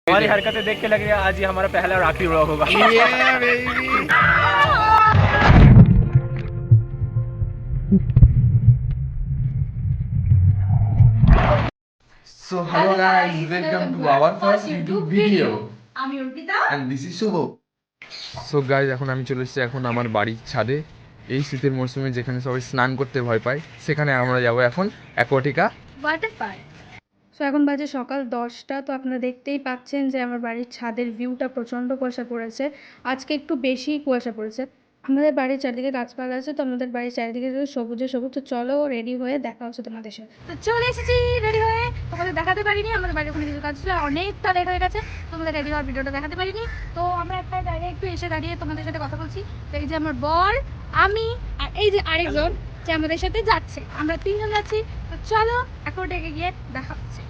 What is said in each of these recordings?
हमारी हरकतें देख के लग रहा है आज ये हमारा पहला और आखिरी व्लॉग होगा। So hello guys, welcome to our first YouTube video. আমি Arpita And this is Shubho. So guys, এখন আমি চলে এসেছি এখন আমার বাড়ির ছাদে। এই শীতের মরশুমে যেখানে সবাই স্নান করতে ভয় পায়, সেখানে আমরা যাব এখন অ্যাকোয়াটিকা ওয়াটার পার্ক। সো এখন বাজে সকাল 10টা। তো আপনারা দেখতেই পাচ্ছেন যে আমার বাড়ির ছাদের ভিউটা প্রচণ্ড কুয়াশা পড়েছে। আজকে একটু বেশি কুয়াশা পড়েছে। আমাদের বাড়ির চারিদিকে গাছপালা আছে, তো আমাদের বাড়ির চারিদিকে সবুজে সবুজ। তো চলো রেডি হয়ে দেখা হচ্ছে তোমাদের সাথে। তো চলে এসেছি রেডি হয়ে, তোমাদের দেখাতে পারিনি, আমাদের বাড়ির ওখানে কিছু কাজ ছিল, অনেকটা লেট হয়ে গেছে, তোমাদের রেডি হওয়ার ভিডিওটা দেখাতে পারিনি। তো আমরা একটা জায়গায় একটু এসে দাঁড়িয়ে তোমাদের সাথে কথা বলছি। তো এই যে আমার বর, আমি আর এই যে আরেকজন যে আমাদের সাথে যাচ্ছে, আমরা তিনজন যাচ্ছি। তো চলো এখন ডেকে গিয়ে দেখা হচ্ছে।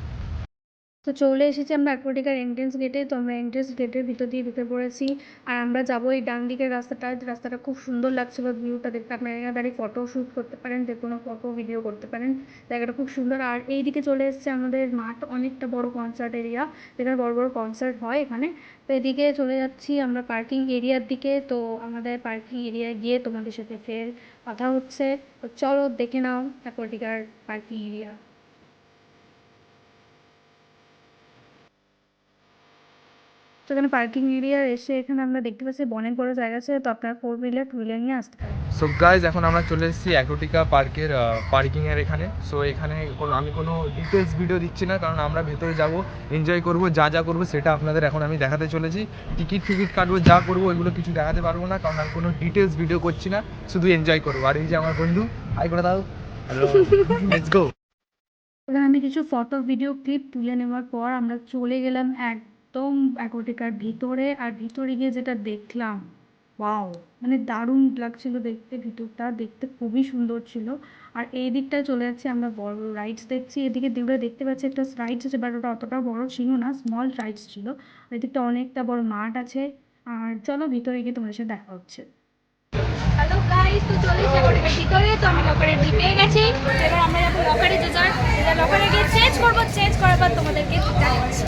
তো চলে এসেছি আমরা অ্যাকোয়াটিকার এন্ট্রেন্স গেটে। তো আমরা এন্ট্রেন্স গেটের ভিতর দিয়ে ঢুকে পড়েছি, আর আমরা যাবো এই ডান দিকের রাস্তাটা খুব সুন্দর লাগছিল ভিউটা দেখতে। আপনারা এখানে দাঁড়িয়ে ফটো শ্যুট করতে পারেন, যে কোনো ফটো ভিডিও করতে পারেন, জায়গাটা খুব সুন্দর। আর এই দিকে চলে এসছে আমাদের মাঠ, অনেকটা বড় কনসার্ট এরিয়া, যেখানে বড় বড় কনসার্ট হয় এখানে। তো এদিকে চলে যাচ্ছি আমরা পার্কিং এরিয়ার দিকে। তো আমাদের পার্কিং এরিয়ায় গিয়ে তোমাদের সাথে ফের কথা হচ্ছে। তো চলো দেখে নাও অ্যাকোয়াটিকার পার্কিং এরিয়া। তো এখানে পার্কিং এরিয়া এসে এখানে আমরা দেখতে পাচ্ছি অনেক বড় জায়গা আছে, তো আপনার 4 হুইলার 2 হুইলার নিয়ে আসতে পারেন। সো গাইজ, এখন আমরা চলে এসেছি অ্যাকোয়াটিকা পার্কের পার্কিংয়ের এখানে। সো এখানে আমি কোনো ডিটেলস ভিডিও দিচ্ছি না, কারণ আমরা ভেতরে যাব, এনজয় করব, যা করব সেটা আপনাদের এখন আমি দেখাতে চলেছি। টিকিট কাটবো, যা করবো ওইগুলো কিছু দেখাতে পারবো না, কারণ আমি কোনো ডিটেলস ভিডিও করছি না, শুধু এনজয় করবো। আর এই যে আমার বন্ধু, হাই করে দাও, হ্যালো, লেটস গো। এখানে আমি কিছু ফটো ভিডিও ক্লিপ তুলে নেওয়ার পর আমরা চলে গেলাম একদম অ্যাকোয়াটিকার ভিতরে। আর ভিতরে গিয়ে যেটা দেখলাম, ওয়াও, মানে দারুণ লাগছিল দেখতে, ভিতরটা দেখতে খুবই সুন্দর ছিল। আর এই দিকটায় চলে যাচ্ছি আমরা বড় বড় রাইডস দেখছি। এদিকে দূরে দেখতে পাচ্ছি একটা রাইডস আছে, বাট ওটা অতটা বড় ছিল না, স্মল রাইডস ছিল। এদিকটা অনেকটা বড় মাঠ আছে। আর চলো ভিতরে গিয়ে তোমার সাথে দেখা হচ্ছে। হ্যালো গাইস, তো চলে এসে অ্যাকোয়াটিকার ভিতরে। তো আমি লকারের দিয়ে পেয়ে গেছি। এবার আমরা যাবো লকারে, লকারে গিয়ে চেঞ্জ করবো, চেঞ্জ করার পর তোমাদেরকে দেখাচ্ছি।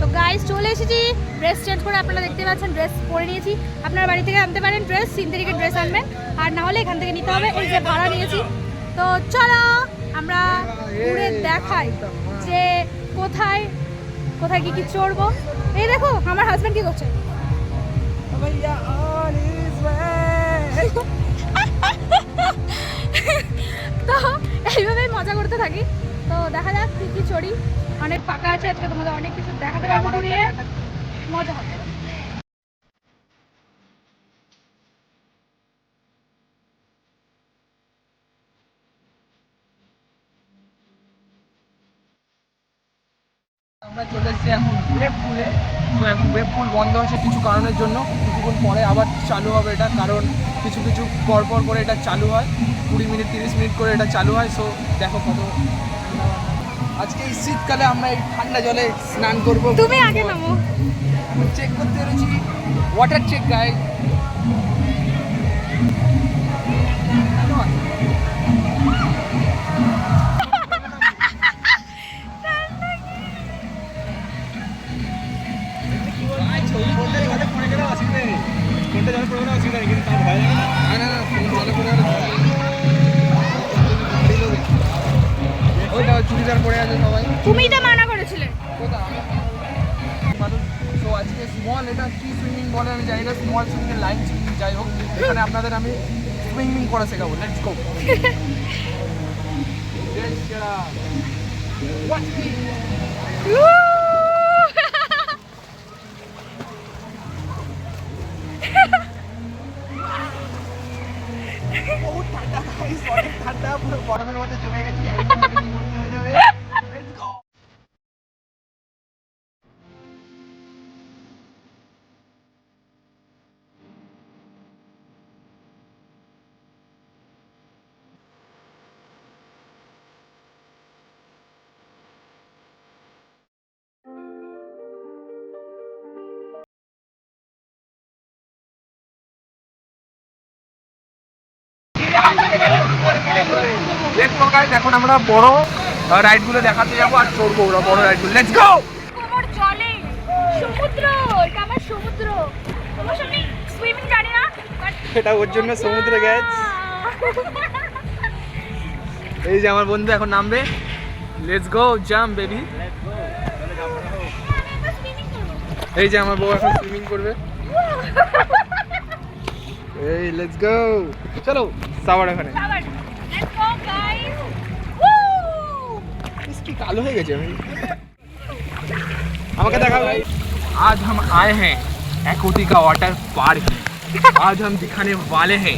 তো গাইস চলে এসেছি, ড্রেস চেঞ্জ করে আপনারা দেখতে পাচ্ছেন ড্রেস পরে নিয়েছি। আপনারা বাড়ি থেকে আনতে পারেন ড্রেস, সিনথেটিকের ড্রেস আনবেন, আর না হলে এখান থেকে নিতে হবে, এই যে ভাড়া নিয়েছি। তো চলো আমরা ঘুরে দেখাই যে কোথায় কোথায় কি চড়বো। এই দেখো আমার হাজব্যান্ড কি করছে। তো এইভাবেই মজা করতে থাকি। তো দেখা যাক কি চড়ি, অনেক ফাঁকা আছে আজকে, তোমাদের অনেক কিছু দেখাতে পারবো, ঘুরিয়ে মজা হবে। আমরা চলে এসেছি এখন ওয়েব পুলে। তো এখন ওয়েব পুল বন্ধ আছে কিছু কারণের জন্য, কিছুক্ষণ পরে আবার চালু হবে এটা, কারণ কিছু পর করে এটা চালু হয়, 20 মিনিট 30 মিনিট করে এটা চালু হয়। সো দেখো কত আজকে এই শীতকালে আমরা এই ঠান্ডা জলে স্নান করবো। তুমি আগে নামো, চেক করতে পেরেছি, ওয়াটার চেক গাইড। চুড়িদার পরে আছে সবাই, তুমি তো মানা করেছিলে। তো আজকে স্মল, এটা কি সুইমিং বলে আমি জানি না, স্মল সুইমিং, লাইন সুইমিং, যাই হোক এখানে আপনাদের আমি সুইমিং করা শেখাবো। Let's go. বহুত ঠান্ডা, অনেক ঠান্ডা, পুরো গরমের মধ্যে জমে গেছি। এখন আমরা বড় রাইডগুলো দেখাতে যাবো আর চড়বো ওরা বড় রাইডগুলো। Let's go. কোমর চলে, সুইমিং জানি না এটা ওর জন্য সমুদ্রে গেছে। এই যে আমার বন্ধু এখন নামবে, লেটস গো জাম্প বেবি। এই যে আমার বউ এখন সুইমিং করবে। এই লেটস গো, চলো সাওয়ার এখানে। इसकी कालो है गए भाई। আমাকে দেখা ভাই। आज हम आए हैं एक्वाटिका वाटर पार्क। आज हम दिखाने वाले हैं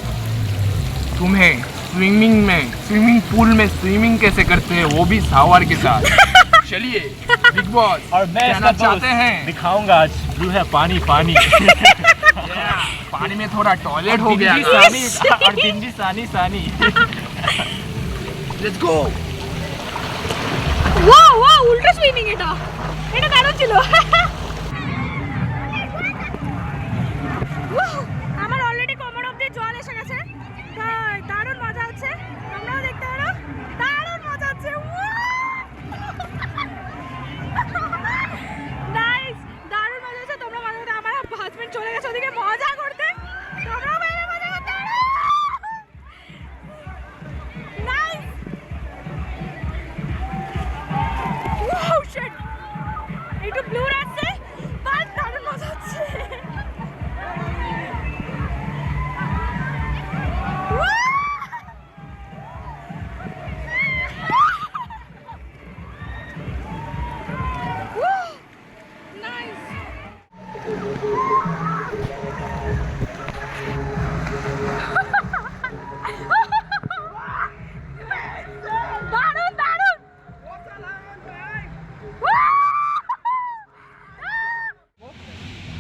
तुम्हें स्विमिंग पूल में स्विमिंग कैसे करते हैं, वो भी शावर के साथ। चलिए बिग बॉस और मैं कहना चाहते हैं दिखाऊंगा आज ब्लू है पानी पानी पानी में थोड़ा टॉयलेट हो गया और बिंदी सानी सानी। Let's go. ওয়াও ওয়াও উল্টো সুইমিং, এটা দারুণ ছিল। আমার অলরেডি কোমর অবধি জল এসে গেছে, দারুণ মজা হচ্ছে। তোমরাও দেখতে পারো, দারুণ মজা হচ্ছে। নাইস, দারুণ মজা হচ্ছে। তোমরা মজা করতে, আমার হাজবেন্ড চলে গেছে ওদিকে মজা করতে। তোমরাও বাইরে মজা করতে পারো। নাইস। ওয়াও শিট, একটু ব্লু আসছে, বাট দারুণ মজা হচ্ছে।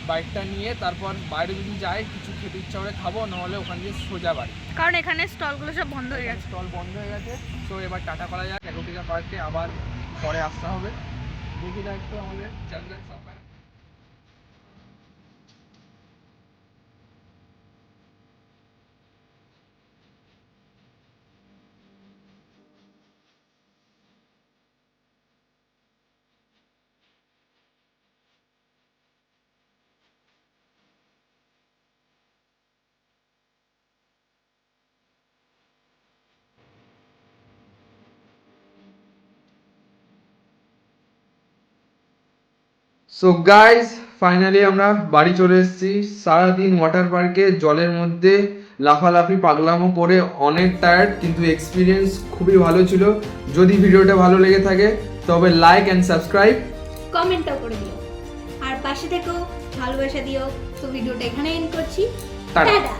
বাইকটা নিয়ে তারপর বাইরে যদি যাই কিছু খেতে ইচ্ছা করে খাবো, নাহলে ওখান দিয়ে সোজা বাড়ি, কারণ এখানে স্টলগুলো সব বন্ধ হয়ে গেছে। স্টল বন্ধ হয়ে গেছে। তো এবার টাটা করা যাক, অ্যাকোয়াটিকা পার্কে আবার পরে আসতে হবে। দেখি না একটু আমাদের চ্যানেলের সবাই। সো গাইস ফাইনালি আমরা বাড়ি চলে এসেছি। সারাদিন ওয়াটার পার্কে জলের মধ্যে লাফালাফি পাগলামো করে অনেক টায়ার্ড, কিন্তু এক্সপিরিয়েন্স খুবই ভালো ছিল। যদি ভিডিওটা ভালো লেগে থাকে তবে লাইক অ্যান্ড সাবস্ক্রাইব, কমেন্টও করে দিও, আর পাশে থেকেও ভালোবাসা দিও। তো ভিডিওটা এখানে এন্ড করছি। টাটা। টাটা।